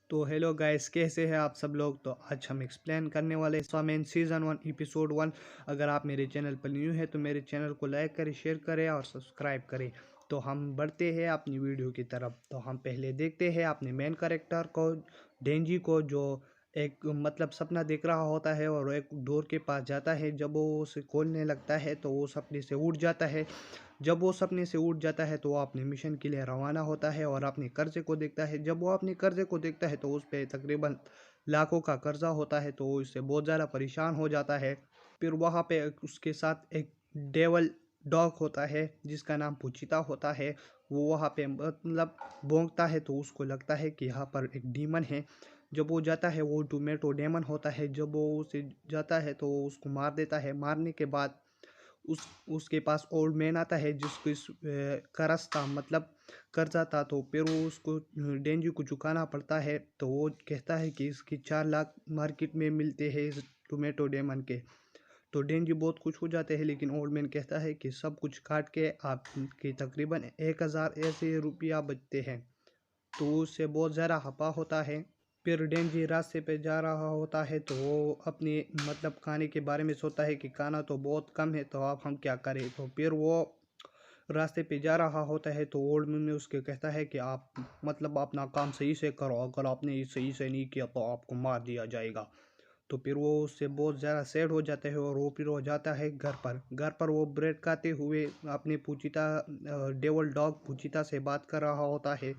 तो hello guys, कैसे हैं आप सब लोग। तो आज हम एक्सप्लेन करने वाले स्वामेन सीज़न 1 एपिसोड 1। अगर आप मेरे चैनल पर न्यू है तो मेरे चैनल को लाइक करें, शेयर करें और सब्सक्राइब करें। तो हम बढ़ते हैं अपनी वीडियो की तरफ। तो हम पहले देखते हैं अपने मेन कैरेक्टर को, डेंजी को, जो एक सपना देख रहा होता है और एक डोर के पास जाता है। जब वो उसे खोलने लगता है तो वो सपने से उठ जाता है। जब वो सपने से उठ जाता है तो वो अपने मिशन के लिए रवाना होता है और अपने कर्जे को देखता है। जब वो अपने कर्जे को देखता है तो उस पर तकरीबन लाखों का कर्जा होता है, तो वो इससे बहुत ज़्यादा परेशान हो जाता है। फिर वहाँ पे उसके साथ एक डेवल डॉग होता है जिसका नाम पुचिता होता है। वो वहाँ पे भौंकता है तो उसको लगता है कि यहाँ पर एक डीमन है। जब वो जाता है, वो टोमेटो डेमन होता है। जब वो उसे जाता है तो वो उसको मार देता है। मारने के बाद उसके पास ओल्ड मैन आता है जिसको कर्ज था, कर्जा था। तो फिर वो उसको डेंजी को चुकाना पड़ता है। तो वो कहता है कि इसकी 4 लाख मार्केट में मिलते हैं इस टोमेटो डेमन के। तो डेंजी बहुत खुश हो जाते हैं, लेकिन ओल्ड मैन कहता है कि सब कुछ काट के आपके तकरीबन 1000 ऐसे रुपया बचते हैं। तो उससे बहुत ज़्यादा हपा होता है। फिर डेंजी रास्ते पे जा रहा होता है तो वो अपने खाने के बारे में सोचता है कि खाना तो बहुत कम है, तो अब हम क्या करें। तो फिर वो रास्ते पे जा रहा होता है तो ओल्ड मैन उसके कहता है कि आप अपना काम सही से करो, अगर आपने सही से नहीं किया तो आपको मार दिया जाएगा। तो फिर वो उससे बहुत ज़्यादा सैड हो जाते हैं और वो फिर हो जाता है घर पर वो ब्रेड खाते हुए अपने पूछिता डेवल डॉग पूछिता से बात कर रहा होता है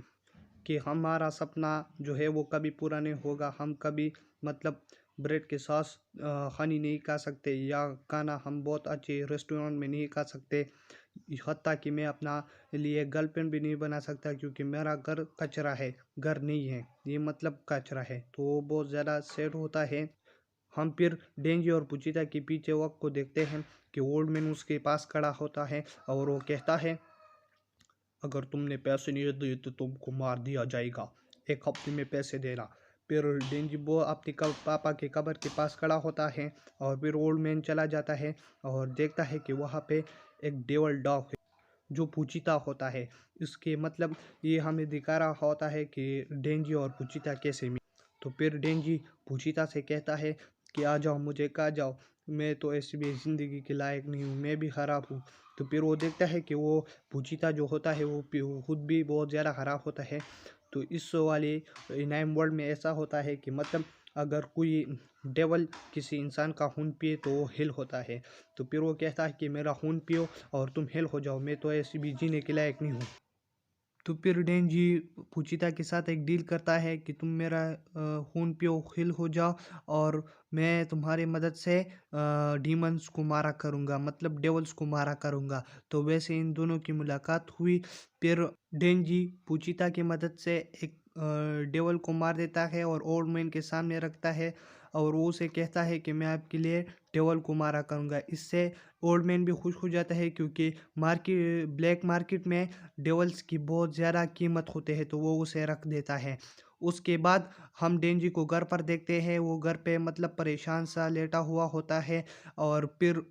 कि हमारा सपना जो है वो कभी पूरा नहीं होगा। हम कभी ब्रेड के साथ हनी नहीं खा सकते, या खाना हम बहुत अच्छे रेस्टोरेंट में नहीं खा सकते। हत्ता कि मैं अपना लिए गर्लफ्रेंड भी नहीं बना सकता, क्योंकि मेरा घर कचरा है, घर नहीं है ये, कचरा है। तो वो बहुत ज़्यादा सैड होता है। हम फिर डेंजी और पुचिता के पीछे वक्त को देखते हैं कि ओल्ड मैन उसके पास खड़ा होता है और वो कहता है, अगर तुमने पैसे नहीं दिए तो तुमको मार दिया जाएगा, 1 हफ्ते में पैसे देना। फिर डेंजी वो अपने पापा के कब्र के पास खड़ा होता है और फिर ओल्ड मैन चला जाता है और देखता है कि वहाँ पे एक डेवल डॉग है जो पूछिता होता है। इसके ये हमें दिखा रहा होता है कि डेंजी और पूछिता कैसे मिले। तो फिर डेंजी पूछिता से कहता है कि आ जाओ, मुझे कहा जाओ, मैं तो ऐसी भी ज़िंदगी के लायक नहीं हूँ, मैं भी खराब हूँ। तो फिर वो देखता है कि वो पूछिता जो होता है वो खुद भी बहुत ज़्यादा खराब होता है। तो इस वाले इनाम वर्ल्ड में ऐसा होता है कि अगर कोई डेवल किसी इंसान का खून पिए तो वो हिल होता है। तो फिर वो कहता है कि मेरा खून पियो और तुम हेल हो जाओ, मैं तो ऐसी भी जीने के लायक नहीं हूँ। तो फिर डेंजी पूचिता के साथ एक डील करता है कि तुम मेरा खून पियो, हिल हो जाओ, और मैं तुम्हारी मदद से डीमंस को मारा करूँगा, डेवल्स को मारा करूँगा। तो वैसे इन दोनों की मुलाकात हुई। फिर डेंजी पूचिता की मदद से एक डेवल को मार देता है और ओल्ड मैन के सामने रखता है, और वो उसे कहता है कि मैं आपके लिए डेवल को मारा करूँगा। इससे ओल्ड मैन भी खुश हो जाता है, क्योंकि ब्लैक मार्केट में डेवल्स की बहुत ज़्यादा कीमत होते हैं, तो वो उसे रख देता है। उसके बाद हम डेंजी को घर पर देखते हैं। वो घर पे परेशान सा लेटा हुआ होता है, और फिर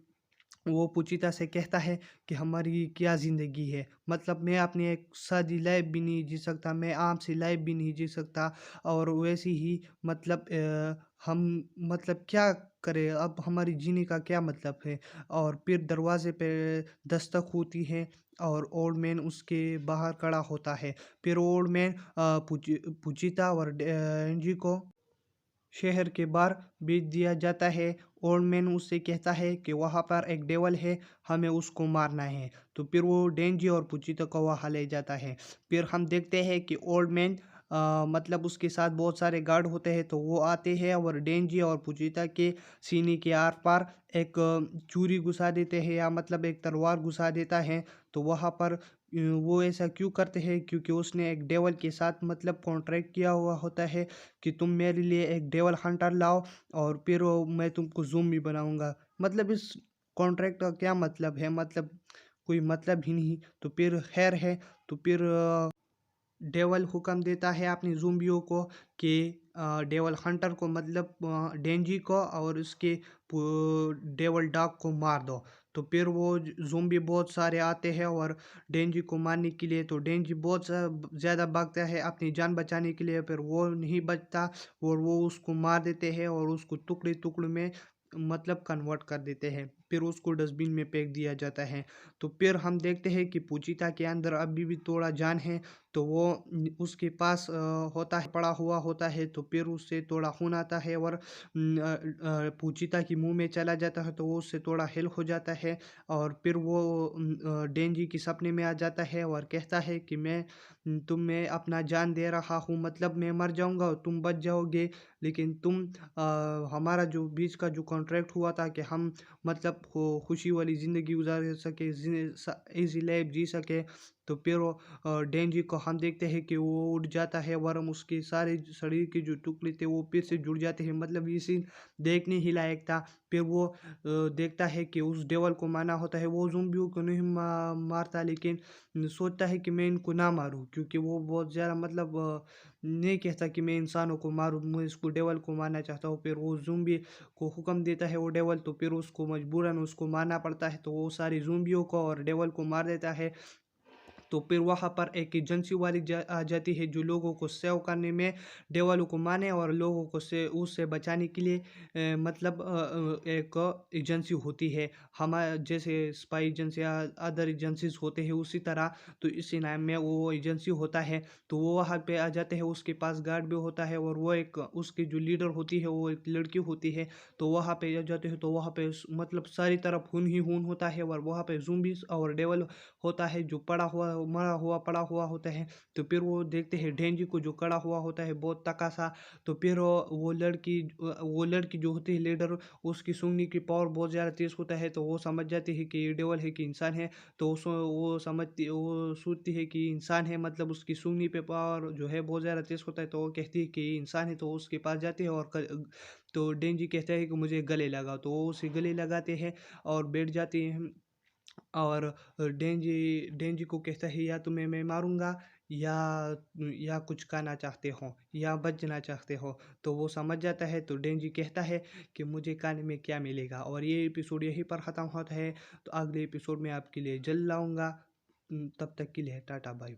वो पूछिता से कहता है कि हमारी क्या ज़िंदगी है, मैं अपनी एक सादी लाइफ भी नहीं जी सकता, मैं आम सी लाइफ भी नहीं जी सकता, और वैसे ही हम क्या करें, अब हमारी जीने का क्या मतलब है। और फिर दरवाजे पे दस्तक होती है और ओल्ड मैन उसके बाहर खड़ा होता है। फिर ओल्ड मैन पूछिता और एंजी को शहर के बाहर भेज दिया जाता है। ओल्ड मैन उससे कहता है कि वहाँ पर एक डेवल है, हमें उसको मारना है। तो फिर वो डेंजी और पुचिता को वहाँ ले जाता है। फिर हम देखते हैं कि ओल्ड मैन उसके साथ बहुत सारे गार्ड होते हैं, तो वो आते हैं और डेंजी और पुचिता के सीने के आर पार एक चूरी घुसा देते हैं, या एक तलवार घुसा देता है। तो वहाँ पर वो ऐसा क्यों करते हैं, क्योंकि उसने एक डेवल के साथ कॉन्ट्रैक्ट किया हुआ होता है कि तुम मेरे लिए एक डेवल हंटर लाओ और फिर मैं तुमको ज़ूमी बनाऊंगा। इस कॉन्ट्रैक्ट का क्या मतलब है, कोई मतलब ही नहीं। तो फिर खैर है। तो फिर डेवल हुक्म देता है अपने ज़ूम्बियों को कि डेवल हंटर को डेंजी को और उसके डेवल डॉग को मार दो। तो फिर वो ज़ोंबी बहुत सारे आते हैं और डेंजी को मारने के लिए। तो डेंजी बहुत ज़्यादा भागता है अपनी जान बचाने के लिए, फिर वो नहीं बचता और वो उसको मार देते हैं और उसको टुकड़े टुकड़े में मतलब कन्वर्ट कर देते हैं। फिर उसको डस्टबिन में फेंक दिया जाता है। तो फिर हम देखते हैं कि पूजिता के अंदर अभी भी थोड़ा जान है। तो वो उसके पास होता है, पड़ा हुआ होता है। तो फिर उससे थोड़ा खून आता है और पूजिता की मुंह में चला जाता है, तो वो उससे थोड़ा हेल्प हो जाता है। और फिर वो डेंजी के सपने में आ जाता है और कहता है कि मैं तुम्हें अपना जान दे रहा हूँ, मतलब मैं मर जाऊंगा और तुम बच जाओगे, लेकिन तुम हमारा जो बीच का जो कॉन्ट्रैक्ट हुआ था कि हम मतलब खुशी वाली ज़िंदगी गुजार सके, इजी लाइफ जी सके। तो फिर वो डेंजी को हम देखते हैं कि वो उड़ जाता है, वरम उसके सारे शरीर के जो टुकड़े थे वो फिर से जुड़ जाते हैं। मतलब ये सीन देखने ही लायक था। फिर वो देखता है कि उस डेवल को मारना होता है। वो ज़ोंबियों को नहीं मारता, लेकिन सोचता है कि मैं इनको ना मारूं, क्योंकि वो बहुत ज़्यादा मतलब नहीं कहता कि मैं इंसानों को मारूं, मैं इसको डेवल को मारना चाहता हूँ। फिर वो ज़ोंबी को हुक्म देता है वो डेवल, तो फिर उसको मजबूरन उसको मारना पड़ता है। तो वो सारी ज़ोंबियों को और डेवल को मार देता है। तो फिर वहाँ पर एक एजेंसी वाली आ जाती है जो लोगों को सेव करने में, डेवलों को मारने और लोगों को से उससे बचाने के लिए मतलब एक एजेंसी होती है। हमारे जैसे स्पाई एजेंसी या अदर एजेंसीज होते हैं उसी तरह, तो इसी नाम में वो एजेंसी होता है। तो वो वहाँ पे आ जाते हैं, उसके पास गार्ड भी होता है और वो एक उसकी जो लीडर होती है वो एक लड़की होती है। तो वहाँ पे आ जाते हैं, तो वहाँ पे मतलब सारी तरफ खून ही खून होता है और वहाँ पे ज़ूम्बीज और डेवल होता है जो पड़ा हुआ मरा हुआ पड़ा हुआ होता है। तो फिर वो देखते हैं डेंजी को जो खड़ा हुआ होता है बहुत तका सा। तो फिर वो लड़की जो होती है लीडर, उसकी सूंघने की पावर बहुत ज़्यादा तेज़ होता है। तो वो समझ जाती है कि ये डेवल है कि इंसान है। तो वो सोचती है कि इंसान है, मतलब उसकी सूंघने पे पावर जो है बहुत ज़्यादा तेज़ होता है। तो वो कहती है कि ये इंसान है, तो उसके पास जाते हैं और तो डेंजी कहता है कि मुझे गले लगा, तो वो उसे गले लगाते हैं और बैठ जाते हैं। और डेंजी डेंजी को कहता है या तुम्हें मैं मारूंगा या कुछ कहना चाहते हो या बचना चाहते हो। तो वो समझ जाता है। तो डेंजी कहता है कि मुझे खाने में क्या मिलेगा। और ये एपिसोड यहीं पर ख़त्म होता है। तो अगले एपिसोड में आपके लिए जल्द लाऊंगा। तब तक के लिए टाटा बाय।